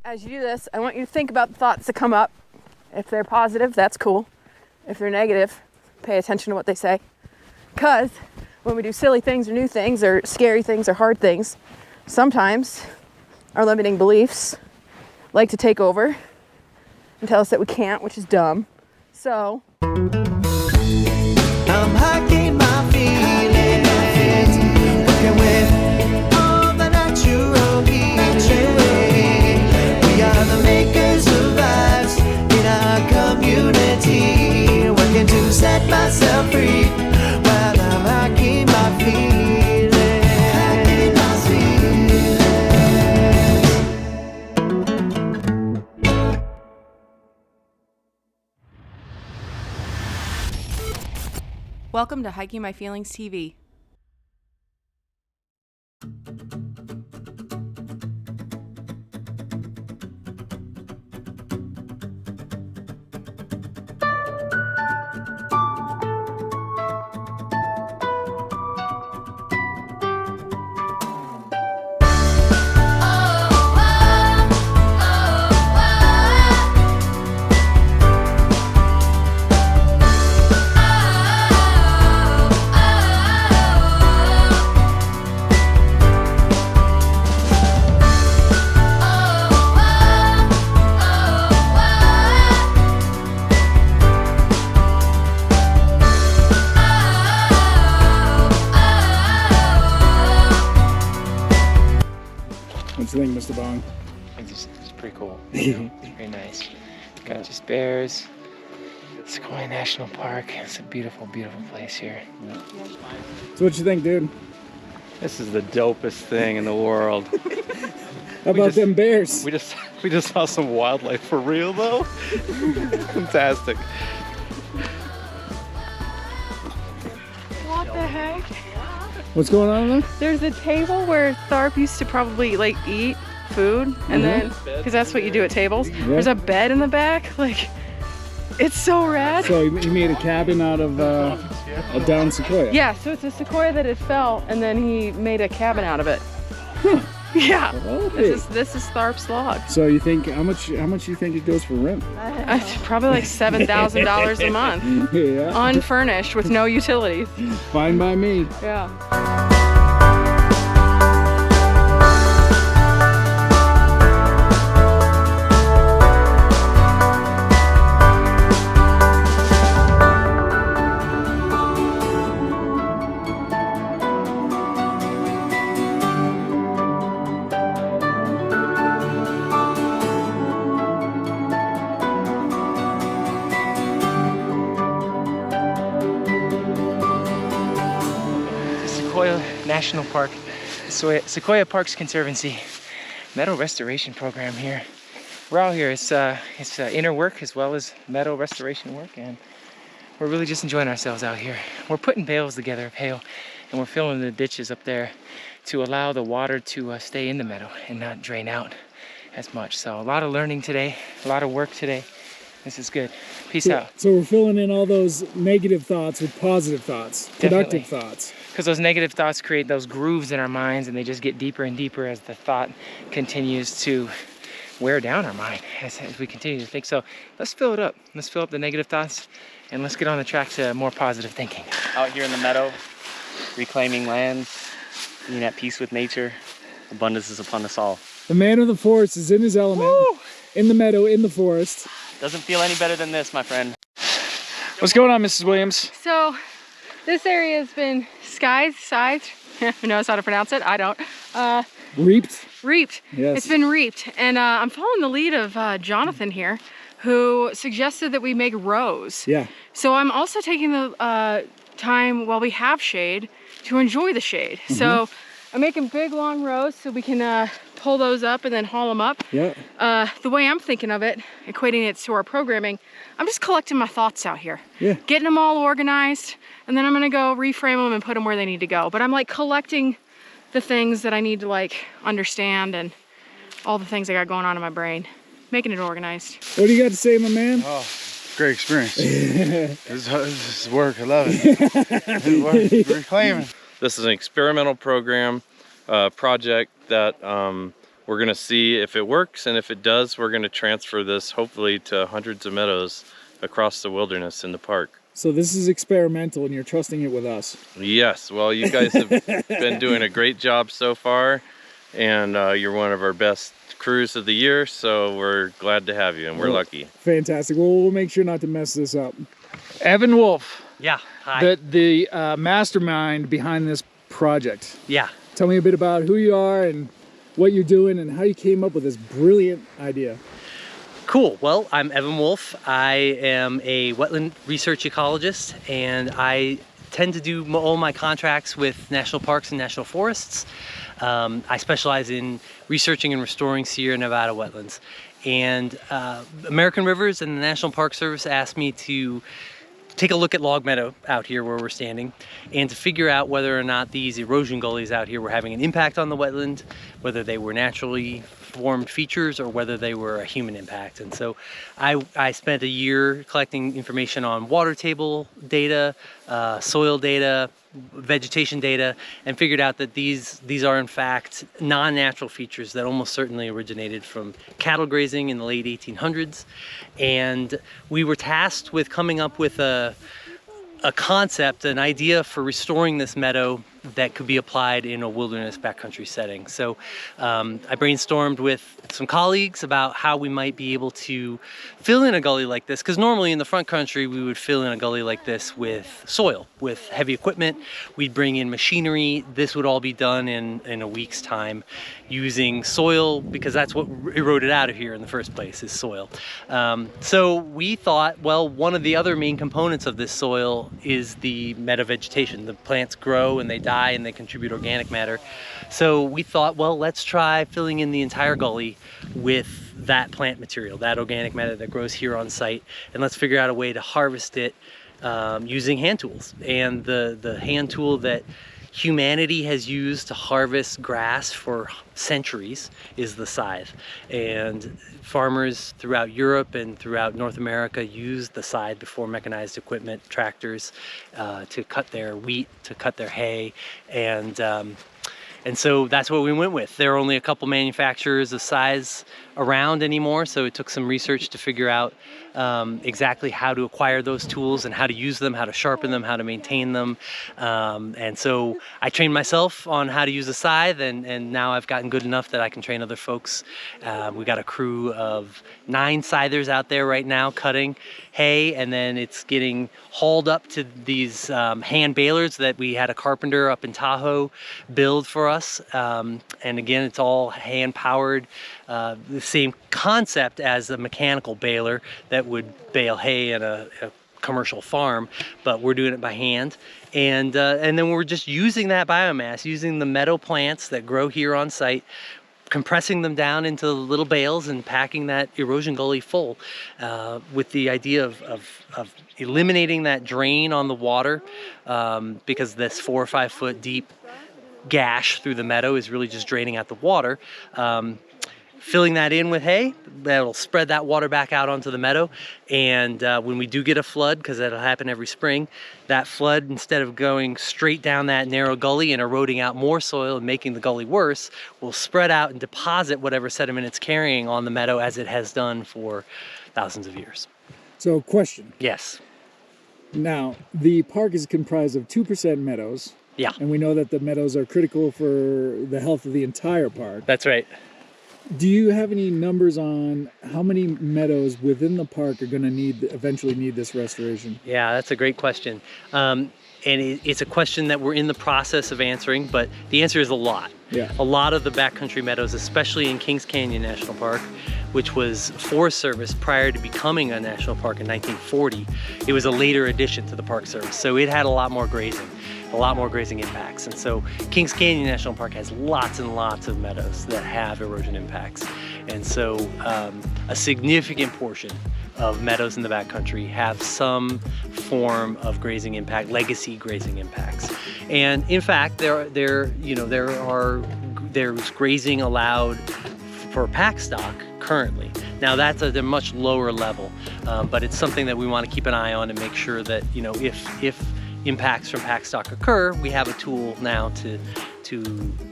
As you do this, I want you to think about the thoughts that come up. If they're positive, that's cool. If they're negative, pay attention to what they say. Because when we do silly things or new things or scary things or hard things, sometimes our limiting beliefs like to take over and tell us that we can't, which is dumb. So I'm hiking my feelings, working with all the natural healing. We are the makers of lives in our community, working to set myself free while I'm hiking my feelings. Hiking my feelings. welcome to Hiking My Feelings TV. What do you think, Mr. Bong? It's pretty cool. It's very nice. Got just bears. Sequoia National Park. It's a beautiful, beautiful place here. Yeah. So what you think, dude? This is the dopest thing in the world. How about them bears? We just saw some wildlife for real though. Fantastic. What the heck? What's going on there? There's a table where Tharp used to probably like eat food, and then because that's what you do at tables. Yeah. There's a bed in the back. Like, it's so rad. So he made a cabin out of a down sequoia. Yeah, so it's a sequoia that had fell, and then he made a cabin out of it. Yeah. Okay. This is Tharp's log. So you think how much you think it goes for rent? Probably like $7,000 a month, Yeah. unfurnished with no utilities. Fine by me. Yeah. Sequoia National Park, Sequoia Parks Conservancy, meadow restoration program here. We're out here. It's inner work as well as meadow restoration work, and we're really just enjoying ourselves out here. We're putting bales together of hail, and we're filling the ditches up there to allow the water to stay in the meadow and not drain out as much. So a lot of learning today, a lot of work today. This is good. Peace out. So we're filling in all those negative thoughts with positive thoughts, productive thoughts. Because those negative thoughts create those grooves in our minds, and they just get deeper and deeper as the thought continues to wear down our mind as we continue to think. So let's fill it up. Let's fill up the negative thoughts, and let's get on the track to more positive thinking. Out here in the meadow, reclaiming land, being at peace with nature, abundance is upon us all. The man of the forest is in his element, in the meadow, in the forest. Doesn't feel any better than this, my friend. What's going on, Mrs. Williams? So this area has been scythed. Who knows how to pronounce it? I don't. Reaped? Reaped. Yes. It's been reaped. And I'm following the lead of Jonathan here, who suggested that we make rows. Yeah. So I'm also taking the time while we have shade to enjoy the shade. So I'm making big long rows so we can pull those up and then haul them up. Yeah. The way I'm thinking of it, equating it to our programming, I'm just collecting my thoughts out here. Yeah. Getting them all organized, and then I'm gonna go reframe them and put them where they need to go. But I'm like collecting the things that I need to like understand and all the things I got going on in my brain, making it organized. What do you got to say, my man? Oh, great experience. This is work. I love it. This is work. Reclaiming. This is an experimental program project that we're gonna see if it works, and if it does, we're gonna transfer this hopefully to hundreds of meadows across the wilderness in the park. So this is experimental and you're trusting it with us. Yes, well, you guys have been doing a great job so far, and you're one of our best crews of the year, so we're glad to have you, and we're lucky. Fantastic. Well, we'll make sure not to mess this up. Evan Wolf, Yeah, hi. the mastermind behind this project. Yeah. Tell me a bit about who you are and what you're doing and how you came up with this brilliant idea. Cool. Well, I'm Evan Wolf. I am a wetland research ecologist, and I tend to do all my contracts with national parks and national forests. I specialize in researching and restoring Sierra Nevada wetlands. And American Rivers and the National Park Service asked me to take a look at Log Meadow out here where we're standing, and to figure out whether or not these erosion gullies out here were having an impact on the wetland, whether they were naturally formed features or whether they were a human impact. And so I spent a year collecting information on water table data, soil data, vegetation data, and figured out that these are in fact non-natural features that almost certainly originated from cattle grazing in the late 1800s. And we were tasked with coming up with a concept, an idea for restoring this meadow that could be applied in a wilderness backcountry setting. So I brainstormed with some colleagues about how we might be able to fill in a gully like this, because normally in the front country we would fill in a gully like this with soil, with heavy equipment. We'd bring in machinery. This would all be done in a week's time using soil, because that's what eroded out of here in the first place, is soil. So we thought, well, one of the other main components of this soil is the meadow vegetation. The plants grow and they die and they contribute organic matter. So we thought, well, let's try filling in the entire gully with that plant material, that organic matter that grows here on site, and let's figure out a way to harvest it using hand tools. And the hand tool that humanity has used to harvest grass for centuries is the scythe. And farmers throughout Europe and throughout North America used the scythe before mechanized equipment, tractors, to cut their wheat, to cut their hay. And so that's what we went with. There are only a couple manufacturers of scythes around anymore, so it took some research to figure out exactly how to acquire those tools and how to use them, how to sharpen them, how to maintain them. And so I trained myself on how to use a scythe, and now I've gotten good enough that I can train other folks. We got a crew of 9 scythers out there right now cutting hay, and then it's getting hauled up to these hand balers that we had a carpenter up in Tahoe build for us. And again, it's all hand powered. The same concept as a mechanical baler that would bale hay in a commercial farm, but we're doing it by hand. And then we're just using that biomass, using the meadow plants that grow here on site, compressing them down into little bales and packing that erosion gully full, with the idea of eliminating that drain on the water, because this 4 or 5 foot deep gash through the meadow is really just draining out the water. Filling that in with hay, that'll spread that water back out onto the meadow. And when we do get a flood, because that'll happen every spring, that flood, instead of going straight down that narrow gully and eroding out more soil and making the gully worse, will spread out and deposit whatever sediment it's carrying on the meadow, as it has done for thousands of years. So, question. Yes. Now, the park is comprised of 2% meadows. Yeah. And we know that the meadows are critical for the health of the entire park. That's right. Do you have any numbers on how many meadows within the park are going to eventually need this restoration? Yeah, that's a great question. And it's a question that we're in the process of answering, but the answer is a lot. Yeah. A lot of the backcountry meadows, especially in Kings Canyon National Park, which was Forest Service prior to becoming a national park in 1940, it was a later addition to the Park Service. So it had a lot more grazing impacts. And so Kings Canyon National Park has lots and lots of meadows that have erosion impacts. And so a significant portion of meadows in the backcountry have some form of grazing impact, legacy grazing impacts. And in fact, there's grazing allowed for pack stock currently. Now that's at a much lower level, but it's something that we want to keep an eye on and make sure that, if impacts from pack stock occur, we have a tool now to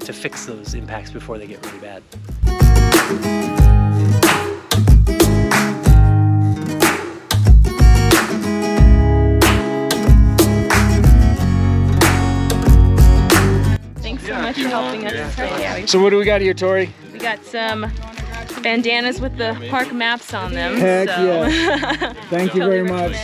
fix those impacts before they get really bad. Thanks so much for helping us. So what do we got here, Tori? We got some bandanas with the park maps on them. Heck so. yeah. Thank you very much.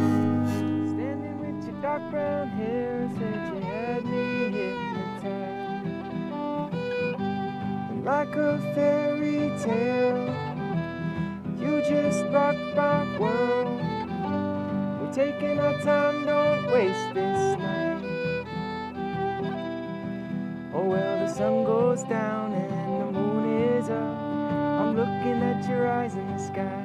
Standing with your dark brown hair, said you had me hypnotized. And like a fairy tale, you just rock my world. We're taking our time, don't waste this night. Oh well, the sun goes down and the moon is up. I'm looking at your eyes in the sky.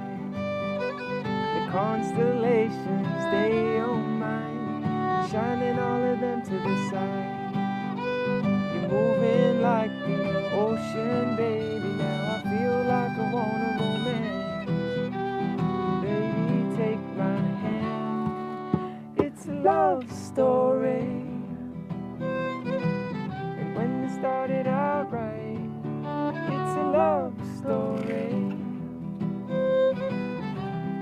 The constellations, they don't mind shining all of them to the side. You're moving like the ocean, baby. Now I feel like I wanna romance. Baby, take my hand. It's a love story. And when it started out right, it's a love story.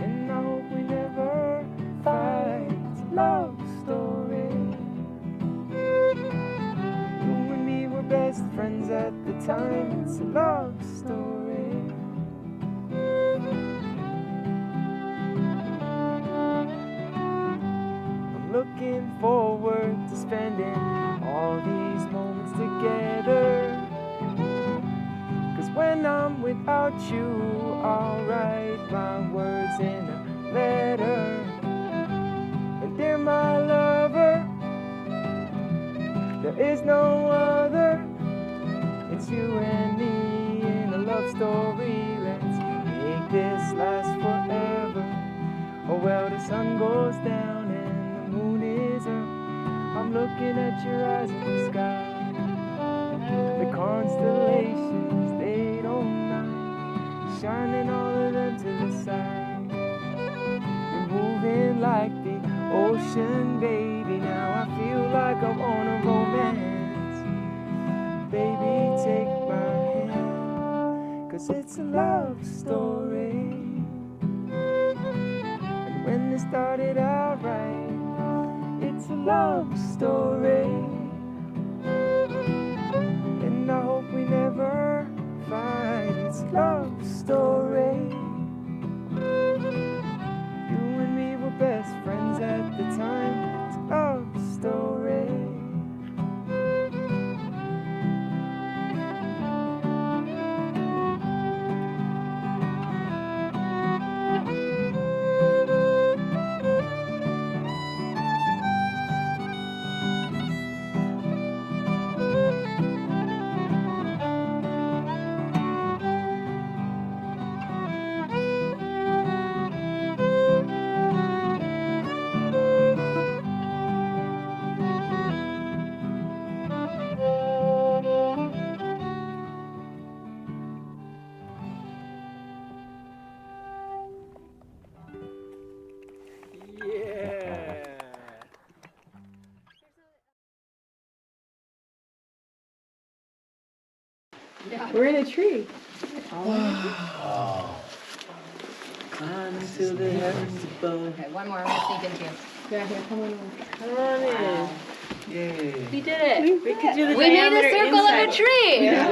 And I hope we never fight. It's a love story. You and me were best friends at the time. It's a love story. I'm looking forward to spending all these moments together. 'Cause when I'm without you, I'll write my words in a letter. And dear my lover, there is no other. It's you and me in a love story. Let's make this last forever. Oh well, the sun goes down and the moon is up. I'm looking at your eyes in the sky. The constellations, they don't mind shining all of them to the side. You're moving like the ocean, baby. Now I feel like I wanna romance. Baby, take my hand, 'cause it's a love story. And when it started out right, it's a love story. And I hope we never fight. It's a love story. You and me were best friends at the time. It's a love story. We're in a tree. Climb to the heavens above. Okay, one more. I'm gonna sneak into you. Yeah, here, come on over. Come on in. Yay. We did it. We could do the We made a circle of a tree. Yeah.